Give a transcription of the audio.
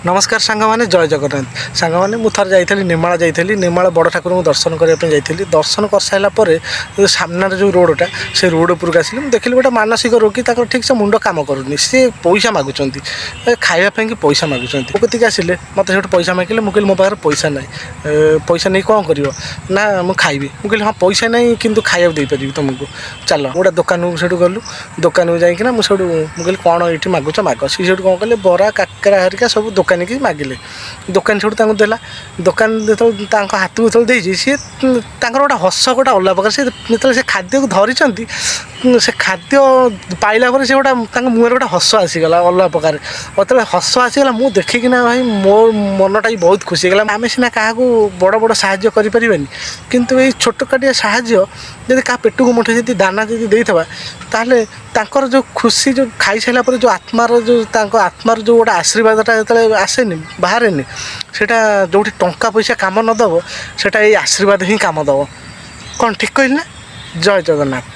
नमस्कार सांग मैंने जय जगन्नाथ सांग मैंने मुझे जाइली निमाला जाइली निमाला बड़ ठाकुर को दर्शन करने जाइली दर्शन कर सारापर सामने जो रोडटा से रोड उपरक आसली मुझे देखिली गोटे मानसिक रोगी ठीक से मुंड काम करूनी सी पैसा मागुंट खावाई कि पैसा मागुंट कतिक आसिले मत से पैसा मागिले मुझे मो पाखे पैसा ना पैसा नहीं कौन कर ना मुझे खाइबी मुझे हाँ पैसा ना कि खाया देपारि तुमको चल गोटे दुकान को से गलु दुकान को जाइना मुझे मुझे कौन ये मागुच माग सी से कौन कले बरा काकरा हरिका सब दुकान की मागिले दुकान से देला दुकान जो हाथ को जो सी गोटे हस गोटे अलग प्रकार से से खाद्य को धरी से खाद्य पाइला से गोटे मुहर गोटे हस आसीगला अलग प्रकार जो हस आसीगला मुझे देखिकिना भाई मो मनटा भी बहुत खुशी होगा आम सीना क्या बड़ बड़ साहाय्य करें किंतु ये छोट काटिया साहाय्य जब क्या पेट को मुठे जी दाना जी देता ताहले तांकर जो खुशी जो खाई सारा पर जो आत्मार जो आत्मार जो गोटे आशीर्वादटा जो आसेनि बाहर सेटा जो टंका पैसा काम नदब सेटा ये आशीर्वाद ही काम दब कौन ठीक कहली ना जय जगन्नाथ।